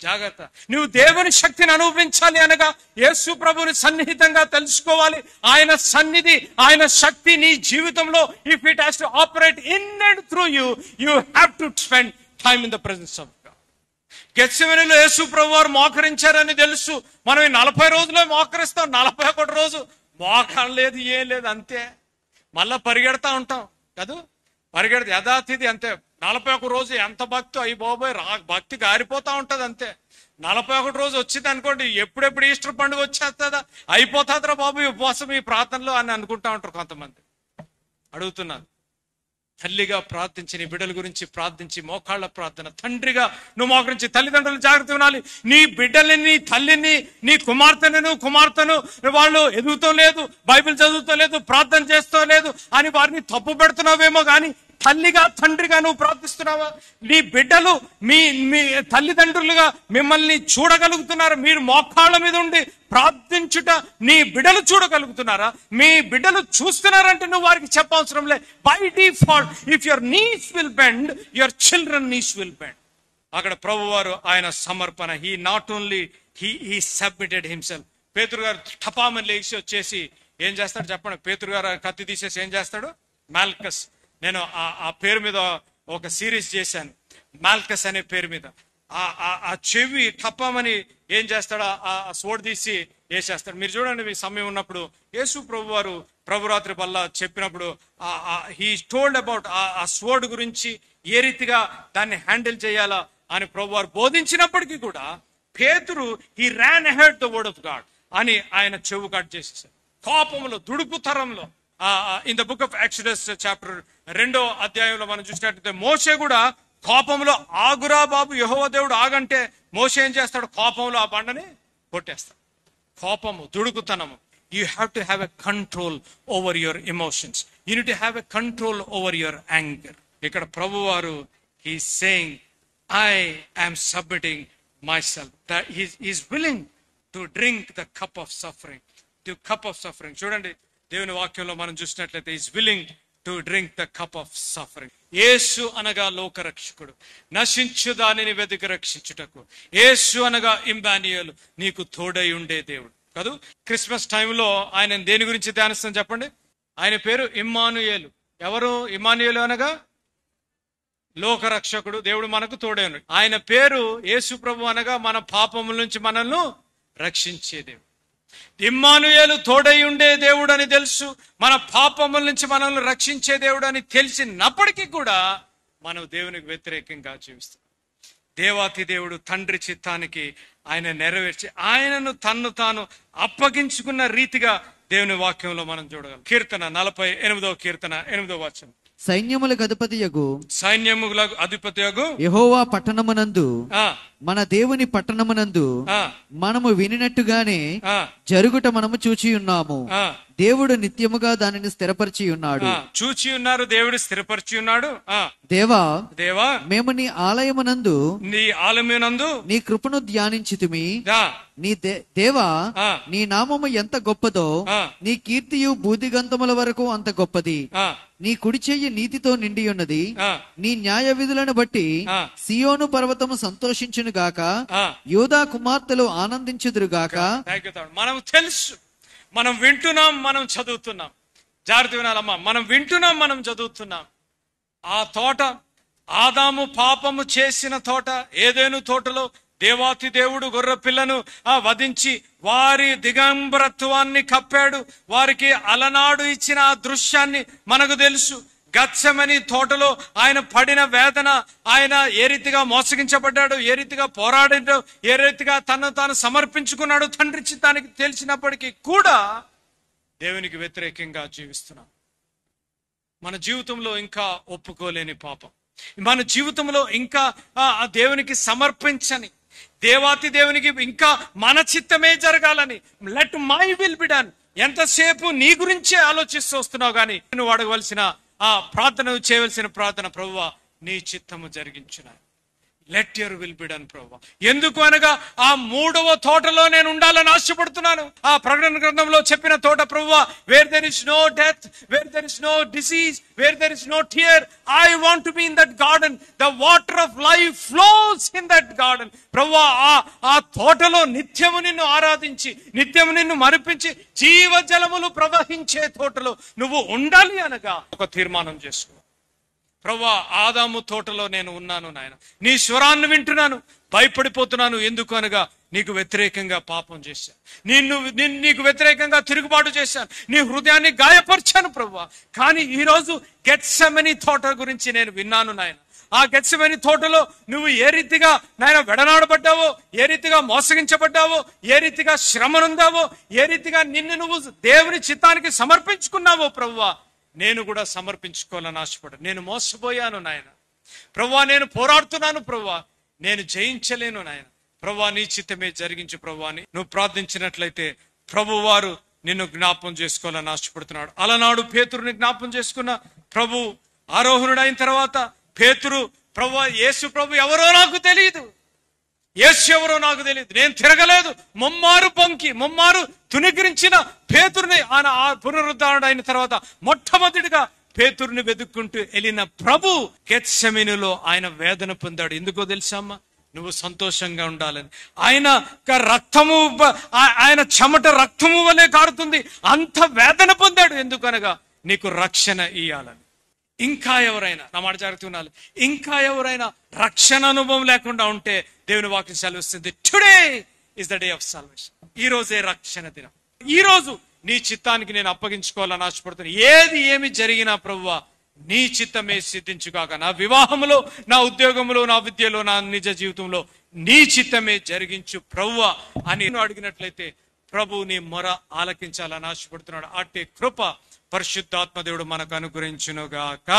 జాగ్రత్త. నువ్వు దేవుని శక్తిని అనుభవించాలి అనగా యేసు ప్రభుని సన్నిహితంగా తెలుసుకోవాలి. ఆయన సన్నిధి, ఆయన శక్తి నీ జీవితంలో if it has to operate in and through you, you have to spend time in the presence of God. గెత్సెమనీలో యేసు ప్రభు వారు మోకరించారని తెలుసు. మనం ఈ 40 రోజుల్లో మోకరిస్తాం, 41 రోజు మోకాలు లేదు, ఏం లేదు, అంతే. మళ్ళా పరిగెడతా ఉంటాం కదా, పరిగెడితే యథాతిథి అంతే. 41 రోజు ఎంత భక్తి అయ్యి బాబోయ్ భక్తి గారిపోతా ఉంటది అంతే. 41 రోజు వచ్చింది అనుకోండి, ఎప్పుడెప్పుడు ఈస్టర్ పండుగ వచ్చేస్తుందా, అయిపోతుందిరా బాబు ఉపవాసం ఈ ప్రార్థనలో అని అనుకుంటా ఉంటారు కొంతమంది. అడుగుతున్నాను, తల్లిగా ప్రార్థించి నీ బిడ్డల గురించి ప్రార్థించి మోకాళ్ళ ప్రార్థన, తండ్రిగా నువ్వు మోకరించి తల్లిదండ్రులు జాగ్రత్త ఉండాలి. నీ బిడ్డల్ని, నీ తల్లిని, నీ కుమార్తెను వాళ్ళు ఎదుగుతాం లేదు, బైబిల్ చదువుతాం లేదు, ప్రార్థన చేస్తూ లేదు అని వారిని తప్పు పెడుతున్నావేమో కానీ తల్లిగా తండ్రిగా నువ్వు ప్రార్థిస్తున్నావా? నీ బిడ్డలు మీ తల్లిదండ్రులుగా మిమ్మల్ని చూడగలుగుతున్నారు. మీరు మోకాళ్ళ మీద ఉండి ప్రార్థించుట నీ బిడ్డలు చూడగలుగుతున్నారా? మీ బిడ్డలు చూస్తున్నారంటే నువ్వు వారికి చెప్పవసరం లే. By default if your knees will bend, your children knees will bend. అక్కడ ప్రభు వారు ఆయన సమర్పణ, he not only he submitted himself. Peturu గారు టపామని లేచి వచ్చేసి ఏం చేస్తాడు చెప్పండి? పేతురు గారు కత్తి తీసేసి ఏం చేస్తాడు? మాల్కస్, నేను ఆ పేరు మీద ఒక సిరీస్ చేశాను, మాల్కస్ అనే పేరు మీద. ఆ చెవి టప్పమని ఏం చేస్తాడు? ఆ స్వోర్డ్ తీసి వేసేస్తాడు. మీరు చూడండి, మీ సమయం ఉన్నప్పుడు యేసు ప్రభు వారు ప్రభురాత్రి వల్ల చెప్పినప్పుడు హీ టోల్డ్ అబౌట్ ఆ స్వోర్డ్ గురించి, ఏ రీతిగా దాన్ని హ్యాండిల్ చేయాలా అని ప్రభు వారు బోధించినప్పటికీ కూడా Peturu he ran ahead the word of God అని ఆయన చెవు కట్ చేసేసాడు కోపంలో, దుడుకుతరంలో. In the book of Exodus chapter 2వ అధ్యాయంలో మనం చూసినట్లయితే మోషే కూడా కోపంలో ఆగురా బాబు, యెహోవా దేవుడు ఆగంటే మోషే ఏం చేస్తాడు? కోపంలో ఆ బండని కొట్టేస్తాడు. కోపము, దుడుకుతనము. You have to have a control over your emotions. You need to have a control over your anger. ఇక్కడ ప్రభు వారు he saying I am submitting myself, that he is willing to drink the cup of suffering, to cup of suffering. చూడండి, దేవుని వాక్యంలో మనం చూసినట్లయితే is willing to drink the cup of suffering. Yesu అనగా లోకరక్షకుడు, నశించు దానిని వెతికి రక్షించుటకు. యేసు అనగా ఇమ్మానుయేలు, నీకు తోడై ఉండే దేవుడు కాదు. క్రిస్మస్ టైంలో ఆయన దేని గురించి ధ్యానిస్తాం చెప్పండి? ఆయన పేరు ఇమ్మానుయేలు. ఎవరు ఇమ్మానుయేలు అనగా? లోకరక్షకుడు, దేవుడు మనకు తోడై ఉన్నాడు. ఆయన పేరు యేసు ప్రభు అనగా మన పాపముల నుంచి మనల్ని రక్షించే దేవుడు. ఇమ్మానుయేలు తోడై ఉండే దేవుడు అని తెలుసు, మన పాపముల నుంచి మనల్ని రక్షించే దేవుడు అని తెలిసినప్పటికీ కూడా మనం దేవునికి వ్యతిరేకంగా జీవిస్తాం. దేవాతి దేవుడు తండ్రి చిత్తానికి ఆయన నెరవేర్చి ఆయనను తన్ను తాను అప్పగించుకున్న రీతిగా దేవుని వాక్యంలో మనం చూడగలం. కీర్తన 48వ కీర్తన 8వ వచనం. సైన్యములకు అధిపతియగు యెహోవా పట్టణమునందు, మన దేవుని పట్టణమునందు మనము వినినట్టుగానే జరుగుట మనము చూచి ఉన్నాము. దేవుడు నిత్యముగా దానిని స్థిరపరిచి ఉన్నాడు. చూచి ఉన్నారు, దేవుడు స్థిరపరిచి ఉన్నాడు. దేవా మేము నీ ఆలయమునందు నీ కృపను ధ్యానించితిమి. దేవా నీ నామము ఎంత గొప్పదో, నీ కీర్తియు బూదిగంతముల వరకు అంత గొప్పది. నీ కుడి చెయ్యి నీతితో నిండి ఉన్నది. నీ న్యాయ విధులను బట్టి సియోను పర్వతము సంతోషించును గాక, యూదా కుమార్తెలు ఆనందించుదురు గాక. మనం తెలుసు, మనం వింటున్నాం, మనం చదువుతున్నాం. జాగ్రత్త వినాలమ్మా, మనం వింటున్నాం, మనం చదువుతున్నాం. ఆ తోట, ఆదాము పాపము చేసిన తోట, ఏదెను తోటలో దేవాతి దేవుడు గొర్రె పిల్లను వధించి వారి దిగంబరత్వాన్ని కప్పాడు. వారికి అలనాడు ఇచ్చిన ఆ దృశ్యాన్ని మనకు తెలుసు. గత్సెమనీ తోటలో ఆయన పడిన వేదన, ఆయన ఏ రీతిగా మోసగించబడ్డాడు, ఏ రీతిగా పోరాడాడు, ఏ రీతిగా తను తాను సమర్పించుకున్నాడు తండ్రి చిత్తానికి తెలిసినప్పటికీ కూడా దేవునికి వ్యతిరేకంగా జీవిస్తున్నాం. మన జీవితంలో ఇంకా ఒప్పుకోలేని పాపం, మన జీవితంలో ఇంకా దేవునికి సమర్పించని, దేవాతి దేవునికి ఇంకా మన చిత్తమే జరగాలని, let my will be done, ఎంతసేపు నీ గురించే ఆలోచిస్తూ వస్తున్నావు. కానీ నువ్వు అడగవలసిన ఆ ప్రార్థన, చేయవలసిన ప్రార్థన, ప్రభువా నీ చిత్తము జరిగించున. Let your will be done ప్రభువా. ఎందుకు అనగా ఆ 3వ తోటలో నేను ఉండాలని ఆశపడుతున్నాను. ఆ ప్రకటన గ్రంథంలో చెప్పిన తోట ప్రభువా, where there is no death, where there is no disease, where there is no tear, I want to be in that garden. The water of life flows in that garden. ప్రభువా, ఆ తోటలో నిత్యము నిన్ను ఆరాధించి, నిత్యము నిన్ను మరిపించి, జీవజలములు ప్రవహించే తోటలో నువ్వు ఉండాలి అనగా ఒక తీర్మానం చేసుకో. ప్రభువా, ఆదాము తోటలో నేను ఉన్నాను నాయన, నీ స్వరాన్ని వింటున్నాను, భయపడిపోతున్నాను. ఎందుకు అనగా నీకు వ్యతిరేకంగా పాపం చేశాను, నీకు వ్యతిరేకంగా తిరుగుబాటు చేశాను, నీ హృదయాన్ని గాయపరిచాను ప్రభువా. కానీ ఈరోజు గెత్సెమనీ తోట గురించి నేను విన్నాను నాయన. ఆ గెత్సెమనీ తోటలో నువ్వు ఏ రీతిగా నాయన వెడనాడబడ్డావో, ఏ రీతిగా మోసగించబడ్డావో, ఏ రీతిగా శ్రమనుందావో, ఏ రీతిగా నిన్ను నువ్వు దేవుని చిత్తానికి సమర్పించుకున్నావో ప్రభువా, నేను కూడా సమర్పించుకోవాలని ఆశపడ్డా. నేను మోసపోయాను నాయన ప్రభువా, నేను పోరాడుతున్నాను ప్రభువా, నేను జయించలేను నాయన. ప్రభువా, నీ చిత్తమే జరిగించు ప్రభువా అని నువ్వు ప్రార్థించినట్లయితే ప్రభువారు నిన్ను జ్ఞాపం చేసుకోవాలని ఆశపడుతున్నాడు. అలనాడు పేతురుని జ్ఞాపం చేసుకున్న ప్రభు ఆరోహణుడైన తర్వాత పేతురు, ప్రభువా, యేసు ప్రభు ఎవరో నాకు తెలియదు, యేసు ఎవరో నాకు తెలియదు, నేను తిరగలేదు, ముమ్మారు తునిగిరించిన పేతురుని ఆయన పునరుద్ధరణ అయిన తర్వాత మొట్టమొదటిగా పేతురుని వెతుక్కుంటూ వెళ్ళిన ప్రభు గెత్సెమనీలో ఆయన వేదన పొందాడు. ఎందుకో తెలుసామ్మా? నువ్వు సంతోషంగా ఉండాలని. ఆయన రక్తము, ఆయన చెమట రక్తము వలె కారుతుంది, అంత వేదన పొందాడు. ఎందుకనగా నీకు రక్షణ ఇయ్యాలని. ఇంకా ఎవరైనా, నా మాట జాగ్రత్త ఉండాలి, ఇంకా ఎవరైనా రక్షణ అనుభవం లేకుండా ఉంటే దేవుని వాక్యం సెలవిస్తుంది, today is the day of salvation. ఈ రోజే రక్షణ దినం. ఈ రోజు నీ చిత్తానికి నేను అప్పగించుకోవాలని ఆశపడుతున్నాను. ఏమి జరిగినా ప్రభువా, నీ చిత్తమే సిద్ధించుగాక. నా వివాహంలో, నా ఉద్యోగంలో, నా విద్యలో, నా నిజ జీవితంలో నీ చిత్తమే జరిగించు ప్రభువా అని అడిగినట్లయితే ప్రభు నీ మొర ఆలకించాలని ఆశపడుతున్నాడు. అట్టి కృప పరిశుద్ధాత్మ దేవుడు మనకు అనుగ్రహించునుగాక.